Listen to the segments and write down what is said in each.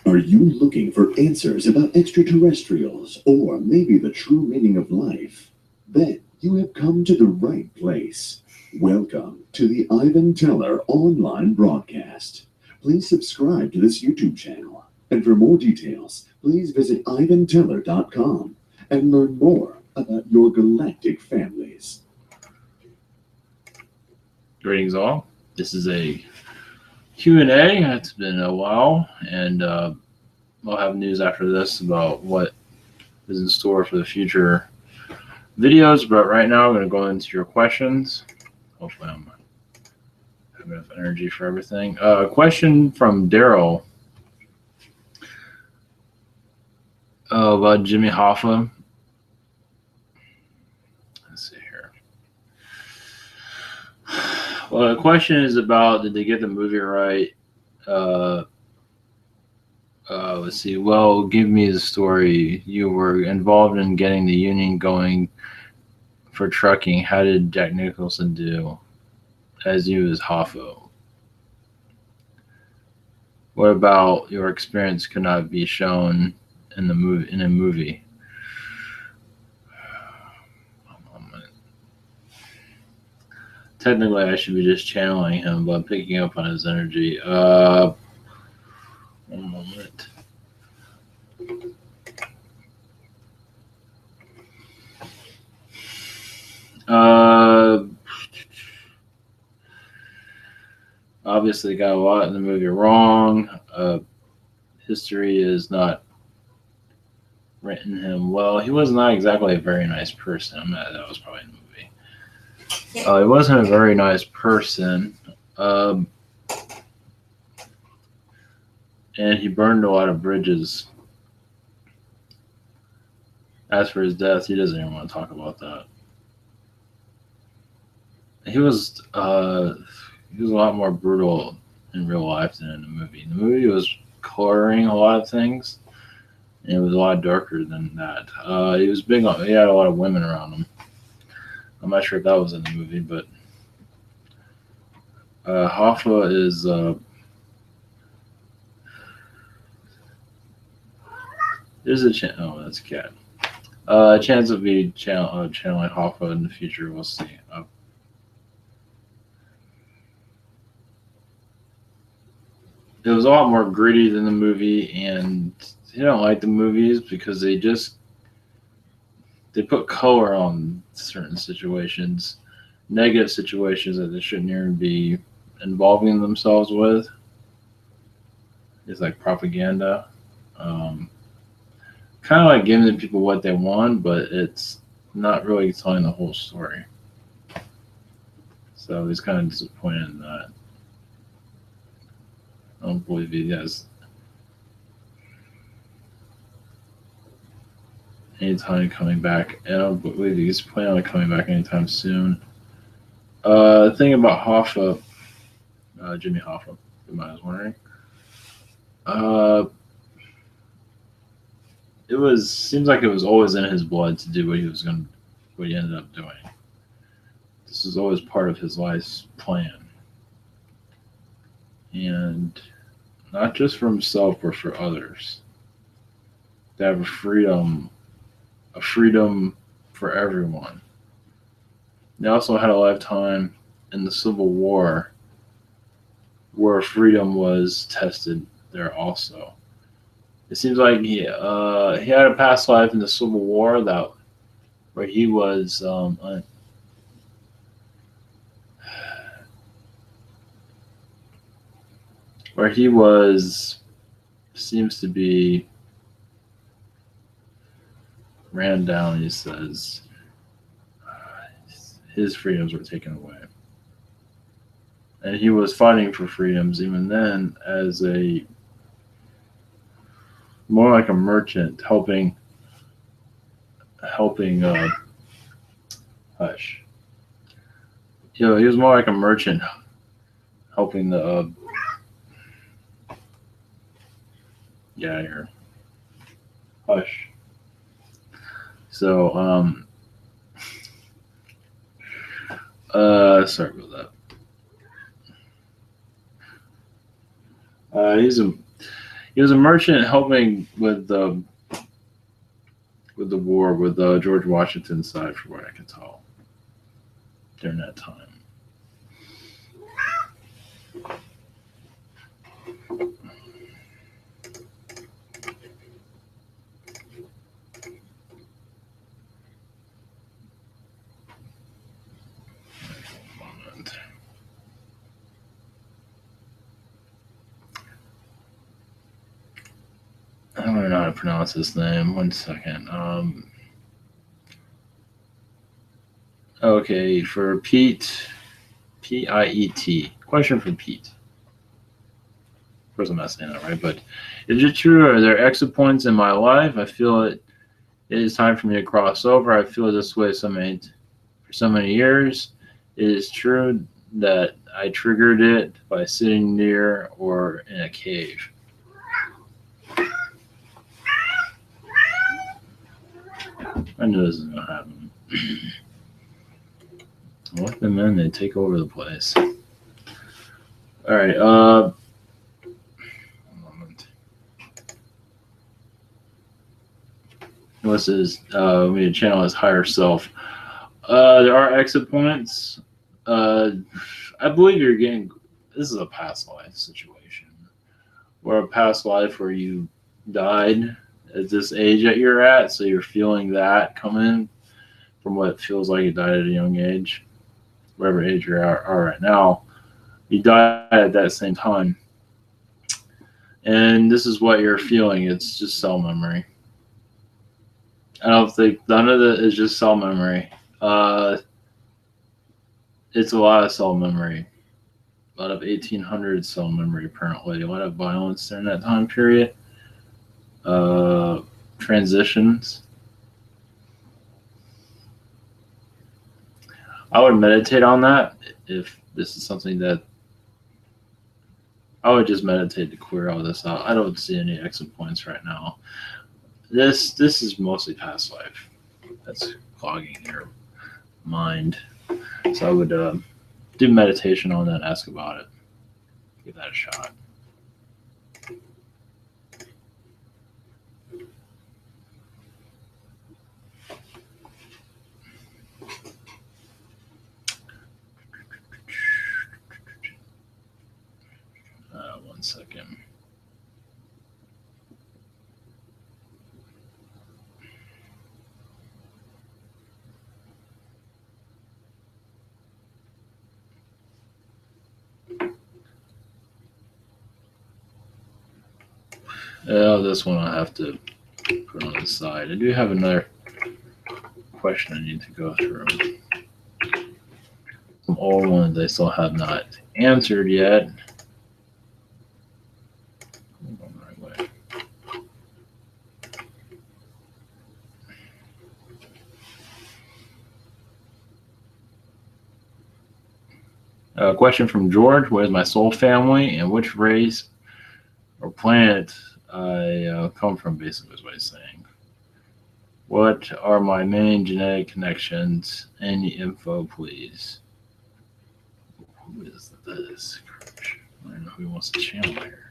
Are you looking for answers about extraterrestrials or maybe the true meaning of life? Then you have come to the right place. Welcome to the Ivan Teller online broadcast. Please subscribe to this YouTube channel. And for more details, please visit ivanteller.com and learn more about your galactic families. Greetings all. This is a Q&A. It's been a while, and we'll have news after this about what is in store for the future videos. But right now, I'm going to go into your questions. Hopefully, I'm have enough energy for everything. A question from Daryl about Jimmy Hoffa. Let's see here. Well, the question is about, did they get the movie right? Let's see. Well, give me the story. You were involved in getting the union going for trucking. How did Jack Nicholson do as you as Hoffa? What about your experience could not be shown in a movie? Technically, I should be just channeling him, but picking up on his energy. One moment. Obviously, got a lot in the movie wrong. History is not written him well. He was not exactly a very nice person. That was probably in the movie. He wasn't a very nice person. And he burned a lot of bridges. As for his death, he doesn't even want to talk about that. He was a lot more brutal in real life than in the movie. The movie was coloring a lot of things, and it was a lot darker than that. He was big on. He had a lot of women around him. I'm not sure if that was in the movie, but Hoffa is. There's a chance. Oh, that's a cat. A chance of me channeling Hoffa in the future. We'll see. It was a lot more gritty than the movie, and I don't like the movies because they put color on certain situations, negative situations that they shouldn't even be involving themselves with. It's like propaganda. Kind of like giving the people what they want, but it's not really telling the whole story. So he's kind of disappointed in that. I don't believe he has anytime coming back. I don't believe he's planning on coming back anytime soon. The thing about Hoffa, Jimmy Hoffa, you might was wondering. Seems like it was always in his blood to do what he ended up doing. This was always part of his life's plan. And not just for himself, but for others. To have a freedom for everyone. They also had a lifetime in the Civil War where freedom was tested there also. It seems like he had a past life in the Civil War where he was seems to be ran down. He says his freedoms were taken away, and he was fighting for freedoms even then as more like a merchant helping hush. He was more like a merchant helping the get out of here. Hush. So sorry about that. He was a merchant helping with the war with George Washington's side, from what I can tell, during that time. I don't know how to pronounce his name. 1 second. Okay, for Pete, Piet. Question for Pete. Of course, I'm not saying that right, but is it true? Are there exit points in my life? I feel it is time for me to cross over. I feel this way for so many years. It is true that I triggered it by sitting near or in a cave. I knew this was going to happen. Let them in, they take over the place. All right. One moment. This is we channel as higher self. There are exit points. I believe you're getting. This is a past life situation, or a past life where you died at this age that you're at, so you're feeling that coming from what feels like you died at a young age, whatever age you are right now. You died at that same time, and this is what you're feeling. It's just cell memory. I don't think none of it is just cell memory. It's a lot of cell memory. A lot of 1800 cell memory, apparently. A lot of violence during that time period. Transitions. I would meditate on that if this is something that I would just meditate to clear all this out. I don't see any exit points right now. This is mostly past life. That's clogging your mind. So I would do meditation on that and ask about it. Give that a shot. One second. This one I'll have to put on the side. I do have another question I need to go through. Some old ones I still have not answered yet. I'm going the right way. Question from George: what is my soul family and which race or planet I come from? Basically, is what he's saying. What are my main genetic connections? Any info, please? Who is this? I don't know who wants to channel here.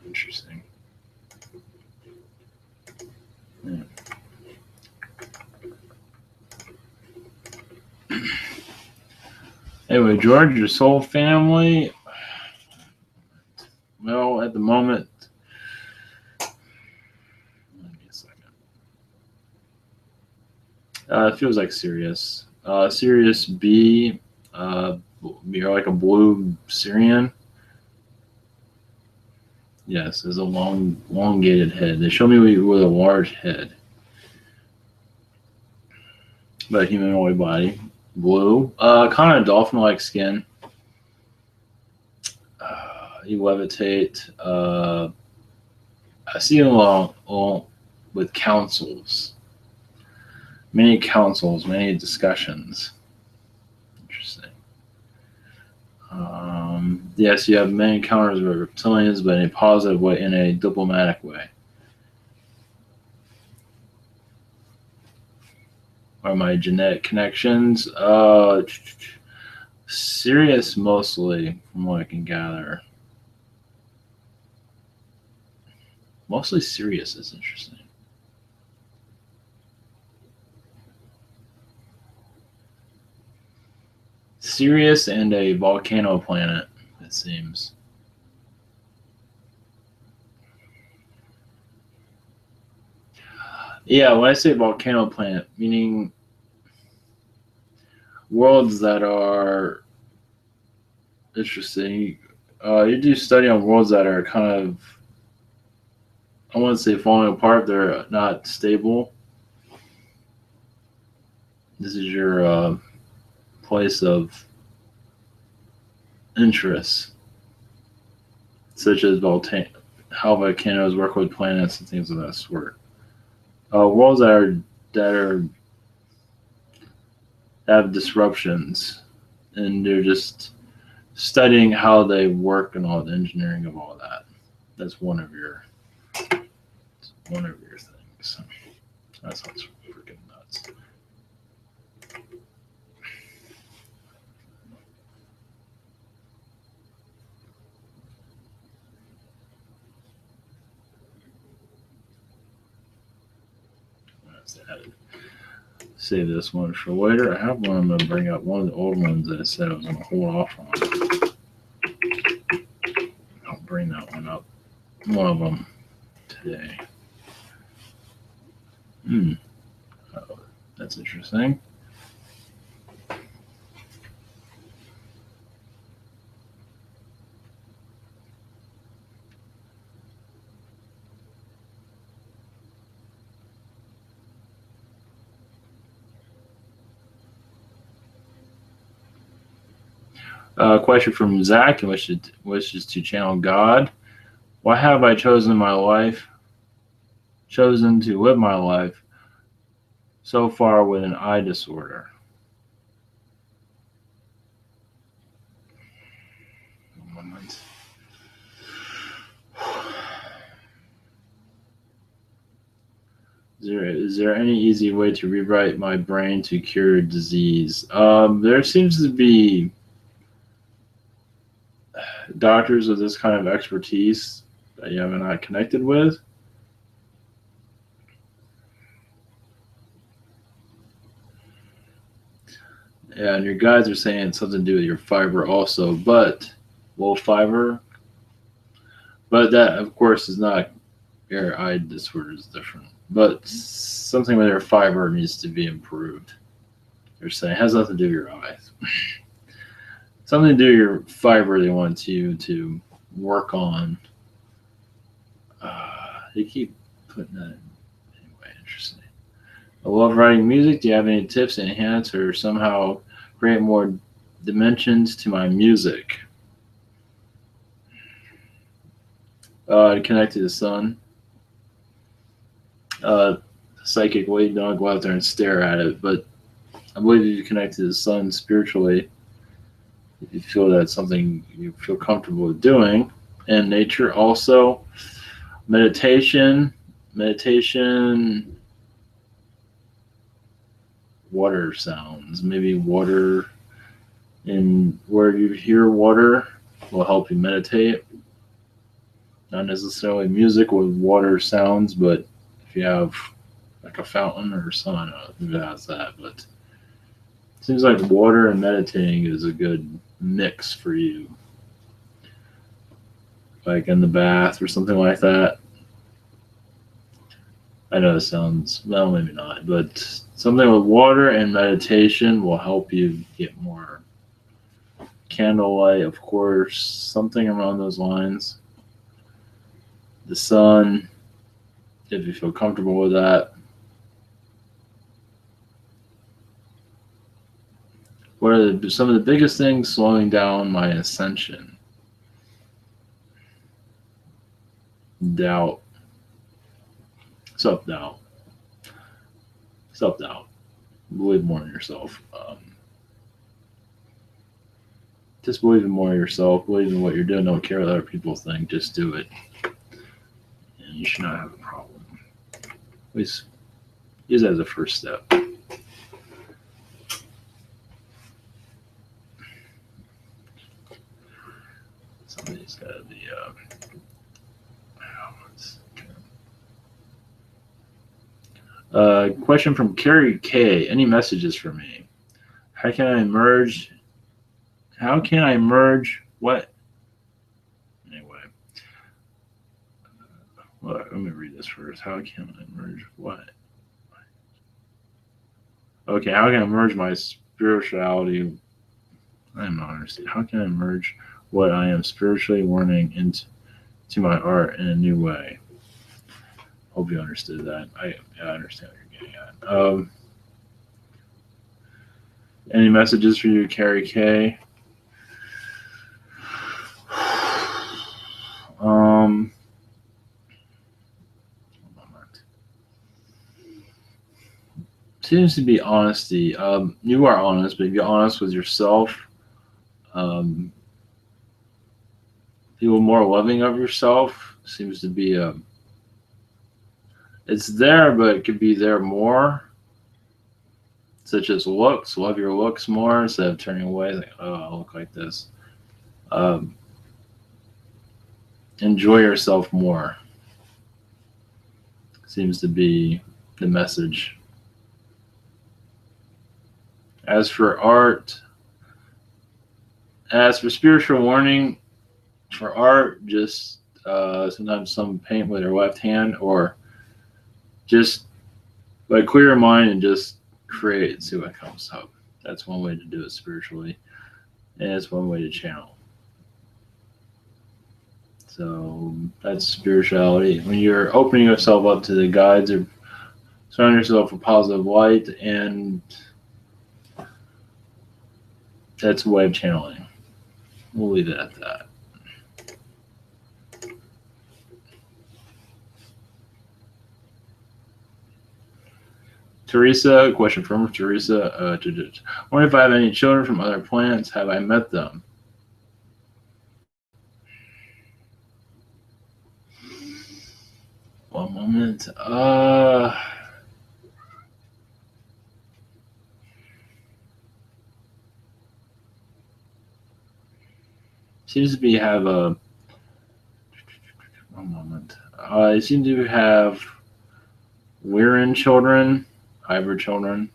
Interesting. Yeah. Anyway, George, your soul family. Well, at the moment, give me a second. It feels like Sirius. Sirius B, you're like a blue Syrian. Yes, there's a elongated head. They show me with a large head, but humanoid body. Blue, kind of dolphin-like skin. You levitate. I see you along with councils. Many councils, many discussions. Interesting. Yes, you have many encounters with reptilians, but in a positive way, in a diplomatic way. Are my genetic connections? Serious mostly, from what I can gather. Mostly serious is interesting. Sirius and a volcano planet, it seems. Yeah, when I say volcano planet, meaning worlds that are interesting. You do study on worlds that are kind of, I wouldn't say falling apart, they're not stable. This is your place of interest, such as how volcanoes work with planets and things of that sort. Worlds that have disruptions, and they're just studying how they work and all the engineering of all that. That's one of your things. That sounds freaking nuts. Save this one for later. I have one I'm going to bring up. One of the old ones that I said I was going to hold off on. I'll bring that one up. One of them today. Oh, that's interesting. Question from Zach, which is to channel God. Why have I chosen to live my life so far with an eye disorder? One moment. Is there any easy way to rewrite my brain to cure disease? There seems to be doctors with this kind of expertise that you have not connected with. Yeah, and your guides are saying something to do with your fiber also, but low fiber. But that, of course, is not your eye disorder is different. But something with your fiber needs to be improved. They're saying it has nothing to do with your eyes. Something to do with your fiber they want you to work on. They keep putting that in. Anyway, interesting. I love writing music. Do you have any tips to enhance or somehow create more dimensions to my music? To connect to the sun. Psychically, don't go out there and stare at it, but I believe if you connect to the sun spiritually, if you feel that's something you feel comfortable with doing, and nature also, meditation, water sounds, maybe water, and where you hear water will help you meditate. Not necessarily music with water sounds, but if you have like a fountain or something, I don't know if it has that, but it seems like water and meditating is a good mix for you. Like in the bath or something like that. I know it sounds, well, maybe not, but something with water and meditation will help you get more candlelight, of course, something around those lines. The sun, if you feel comfortable with that. What are some of the biggest things slowing down my ascension? Doubt. Self-doubt. Believe more in yourself. Just believe in more of yourself. Believe in what you're doing. Don't care what other people think. Just do it, and you should not have a problem. At least use that as a first step. Somebody's got to be. Question from Carrie K. Any messages for me? How can I merge? How can I merge what? Anyway, well, let me read this first. How can I merge what? Okay, how can I merge my spirituality? I'm not understanding. How can I merge what I am spiritually learning into my art in a new way? Hope you understood that. I understand what you're getting at. Any messages for you, Carrie K? Seems to be honesty. You are honest, but if you're honest with yourself, feel more loving of yourself. Seems to be it's there, but it could be there more. Such as looks, love your looks more instead of turning away. Like, oh, I look like this. Enjoy yourself more. Seems to be the message. As for art, as for spiritual learning, for art, just sometimes some paint with their left hand, or just like clear your mind and just create, see what comes up. That's one way to do it spiritually, and it's one way to channel. So that's spirituality. When you're opening yourself up to the guides, or surrounding yourself with positive light, and that's a way of channeling. We'll leave it at that. Teresa, question from Teresa. I wonder if I have any children from other planets. Have I met them? One moment. Seems to be have a. One moment. I seem to have Weirin children, hybrid children.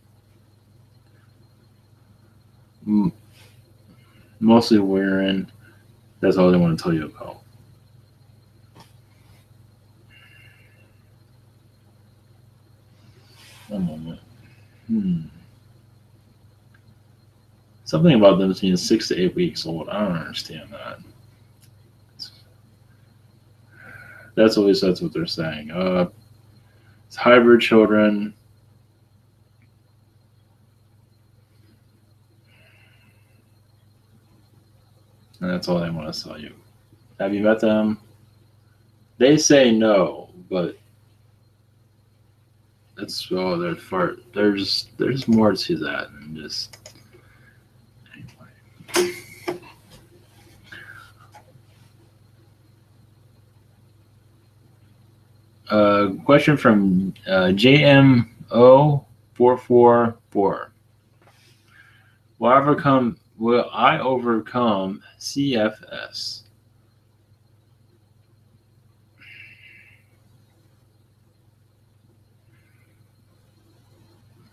Mostly Weirin. That's all they want to tell you about. One moment. Something about them being 6 to 8 weeks old. I don't understand that. That's at least that's what they're saying. It's hybrid children. And that's all they want to tell you. Have you met them? They say no, but that's they're fart. There's more to that than just. Question from JMO444. Will I overcome CFS?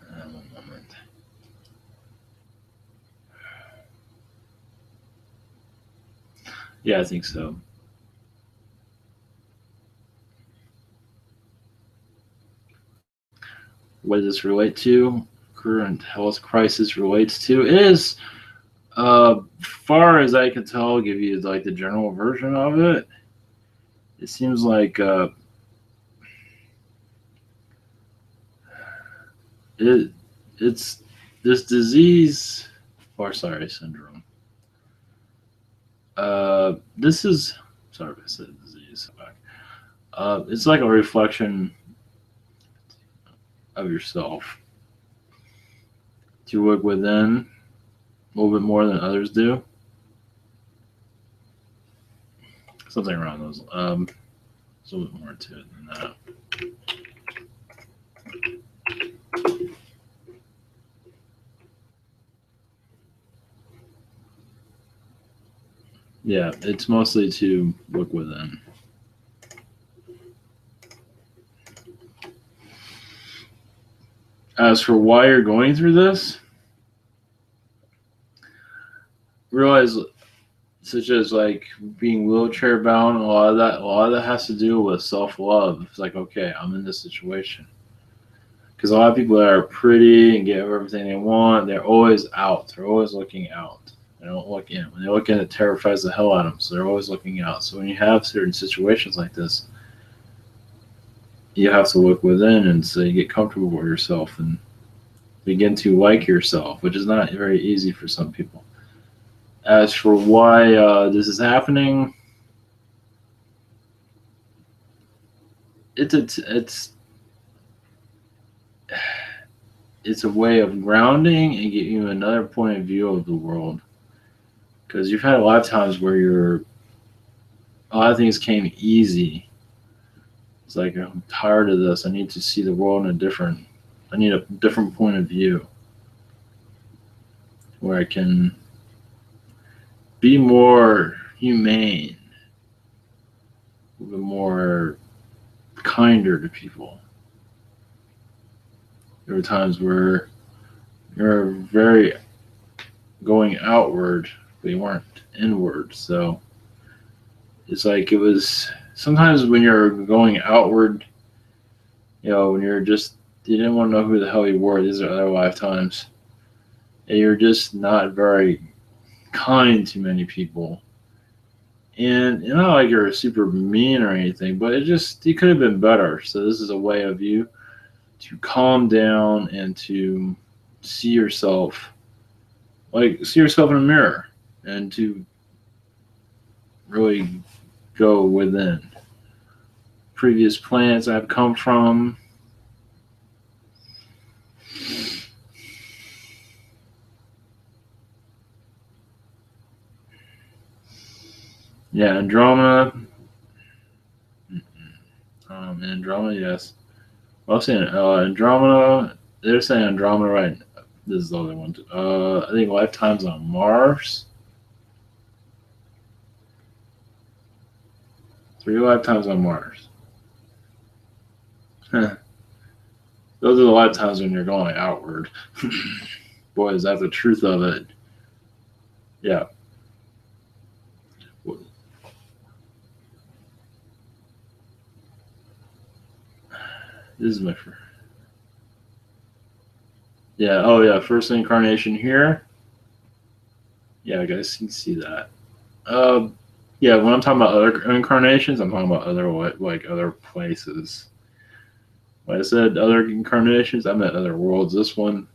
One moment. Yeah, I think so. What does this relate to? Current health crisis relates to? It is, far as I can tell, I'll give you like the general version of it. It seems like it's this disease, or sorry, syndrome. This is sorry if I said disease. It's like a reflection of yourself. To look within a little bit more than others do. something around those. There's a little bit more to it than that. Yeah, it's mostly to look within. As for why you're going through this, realize, such as like being wheelchair bound, a lot of that has to do with self love. It's like, okay, I'm in this situation. Because a lot of people that are pretty and get everything they want, they're always out. They're always looking out. They don't look in. When they look in, it terrifies the hell out of them. So they're always looking out. So when you have certain situations like this, you have to look within, and so you get comfortable with yourself and begin to like yourself, which is not very easy for some people. As for why this is happening, it's a way of grounding and get you another point of view of the world. Because you've had a lot of times where a lot of things came easy. It's like, I'm tired of this. I need to see the world I need a different point of view where I can be more humane, a little bit more kinder to people. There were times where you're very going outward, but you weren't inward. So it's like it was sometimes when you're going outward, when you didn't want to know who the hell you were. These are other lifetimes. And you're just not very kind to many people. And not like you're super mean or anything, but you could have been better. So this is a way of you to calm down and to see yourself in a mirror and to really go within. Previous planets I've come from, Andromeda. Andromeda, yes. I was saying Andromeda. They're saying Andromeda, right? This is the other one. I think lifetimes on Mars. 3 lifetimes on Mars. Those are the lifetimes when you're going outward. Boy, is that the truth of it. Yeah. This is my first. Yeah, oh yeah, first incarnation here. Yeah, I guess you can see that. Yeah, when I'm talking about other incarnations, I'm talking about other places. When I said other incarnations, I meant other worlds. This one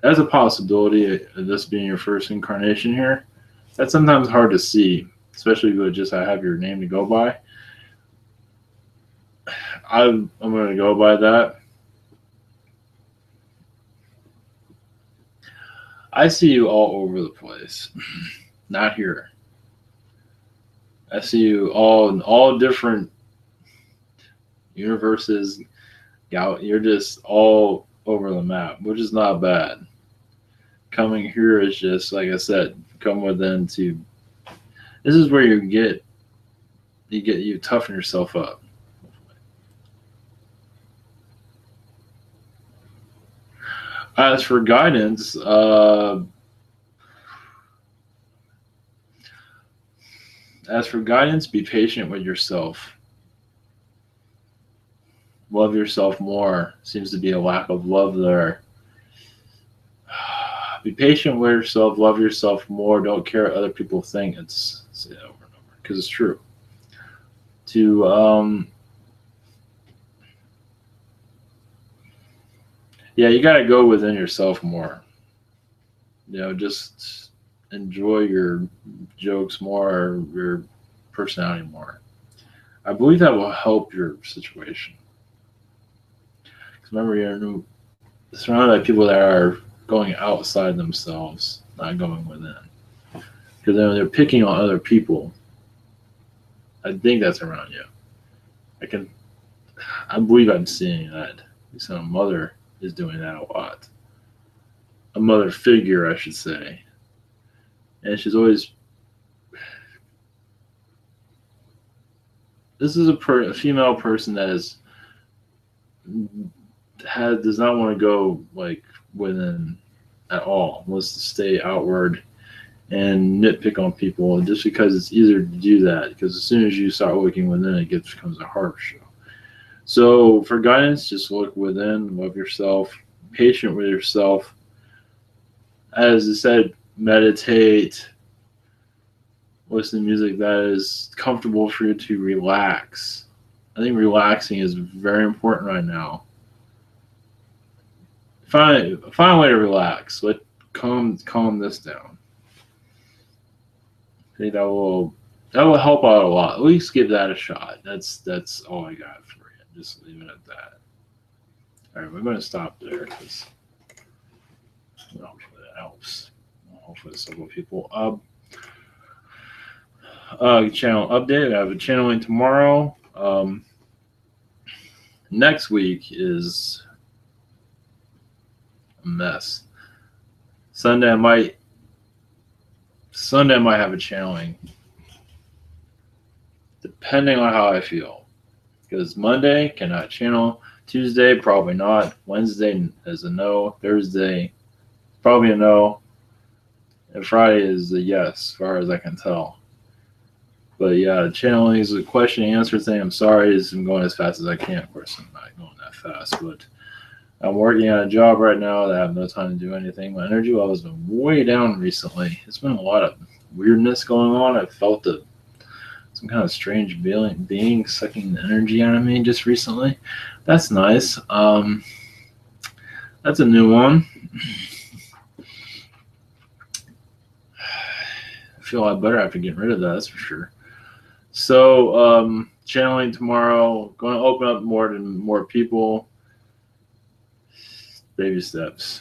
has a possibility of this being your first incarnation here. That's sometimes hard to see, especially if you just have your name to go by. I'm going to go by that. I see you all over the place. Not here. I see you all in all different universes. You're just all over the map, which is not bad. Coming here is just, like I said, come within to. This is where you toughen yourself up. As for guidance, be patient with yourself. Love yourself more. Seems to be a lack of love there. Be patient with yourself. Love yourself more. Don't care what other people think. Say that over and over because it's true. You got to go within yourself more. Just enjoy your jokes more, your personality more. I believe that will help your situation. Because remember, you're surrounded by people that are going outside themselves, not going within. Because they're picking on other people. I think that's around you. I believe I'm seeing that. So a mother is doing that a lot. A mother figure, I should say. And she's always. This is a female person that does not want to go like within at all. Wants to stay outward and nitpick on people just because it's easier to do that. Because as soon as you start looking within, it becomes a horror show. So for guidance, just look within, love yourself, patient with yourself. As I said, meditate, listen to music that is comfortable for you to relax. I think relaxing is very important right now. Find a way to relax. Calm this down. I think that will help out a lot. At least give that a shot. That's all I got for you. Just leave it at that. All right, we're going to stop there because hopefully that helps. Hopefully several people. Channel update. I have a channeling tomorrow. Next week is a mess. Sunday I might have a channeling, depending on how I feel. Because Monday cannot channel. Tuesday probably not. Wednesday is a no. Thursday probably a no. And Friday is a yes, as far as I can tell. But yeah, channeling is a question and answer thing. I'm sorry, I'm going as fast as I can. Of course, I'm not going that fast, but I'm working on a job right now that I have no time to do anything. My energy level has been way down recently. It's been a lot of weirdness going on. I felt some kind of strange being sucking the energy out of me just recently. That's nice. That's a new one. I feel a lot better after getting rid of that, that's for sure. So, channeling tomorrow, going to open up more to more people. Baby steps.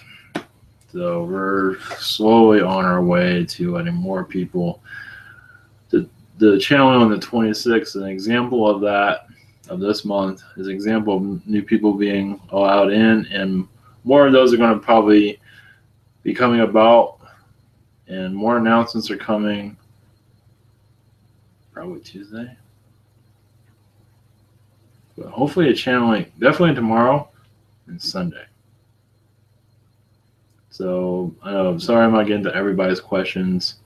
So we're slowly on our way to letting more people. The channeling on the 26th, an example of that, of this month, is an example of new people being allowed in, and more of those are going to probably be coming about, and more announcements are coming. Probably Tuesday. But hopefully a channeling, definitely tomorrow and Sunday. So I'm sorry I'm not getting to everybody's questions.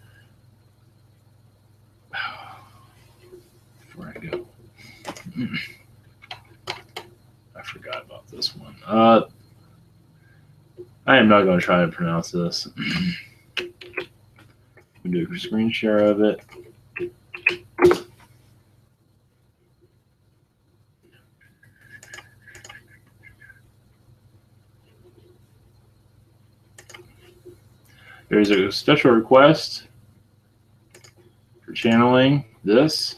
Before I go, I forgot about this one. I am not going to try to pronounce this. We'll do a screen share of it. There's a special request for channeling this.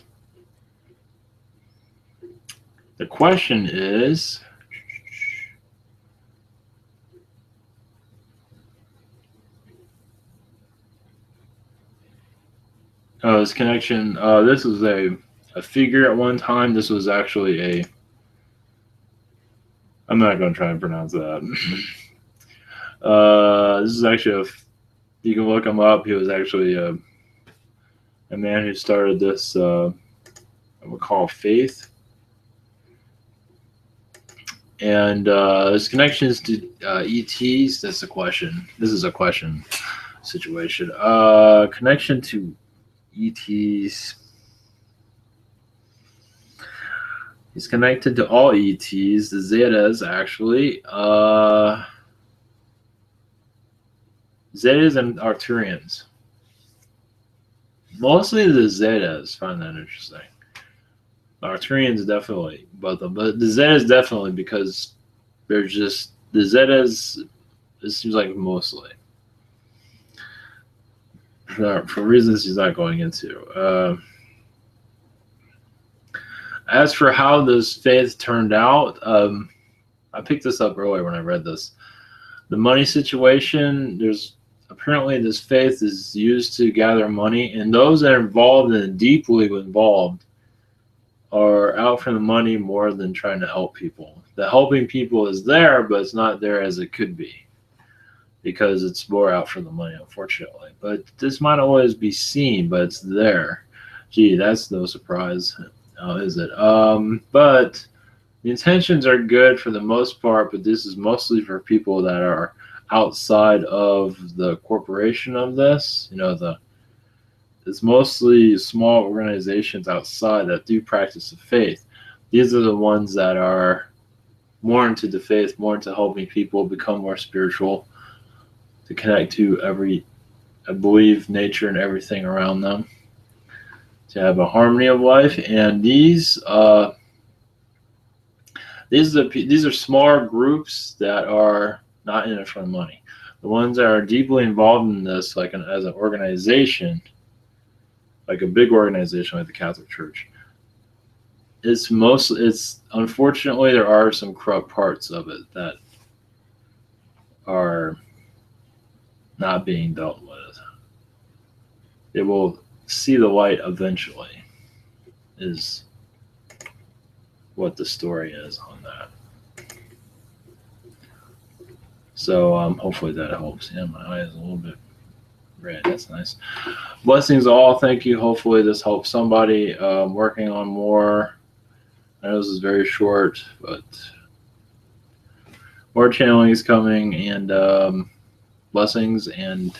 The question is, this connection, this was a figure at one time. This was actually I'm not going to try and pronounce that. This is actually you can look him up. He was actually a man who started this, I would call faith. And his connections to ETs, that's a question. This is a question situation. Connection to ETs. He's connected to all ETs, the Zetas actually. Zetas and Arcturians. Mostly the Zetas, find that interesting. The Arcturians definitely, but the Zetas definitely, because they're just the Zetas. It seems like mostly for reasons he's not going into. As for how this faith turned out, I picked this up earlier when I read this. The money situation, there's apparently this faith is used to gather money, and those that are involved and deeply involved are out for the money more than trying to help people. The helping people is there, but it's not there as it could be because it's more out for the money, unfortunately. But this might always be seen, but it's there. Gee, that's no surprise, is it? But the intentions are good for the most part, but this is mostly for people that are outside of the corporation of this. It's mostly small organizations outside that do practice the faith. These are the ones that are more into the faith, more into helping people become more spiritual, to connect to I believe, nature and everything around them, to have a harmony of life. And these are smaller groups that are not in it for the money. The ones that are deeply involved in this, like as an organization, like a big organization like the Catholic Church, it's unfortunately there are some corrupt parts of it that are not being dealt with. It will see the light eventually, is what the story is on that. So hopefully that helps. Yeah, my eye is a little bit red. That's nice. Blessings all. Thank you. Hopefully this helps somebody. Working on more. I know this is very short, but more channeling is coming, and blessings and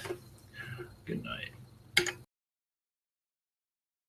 good night.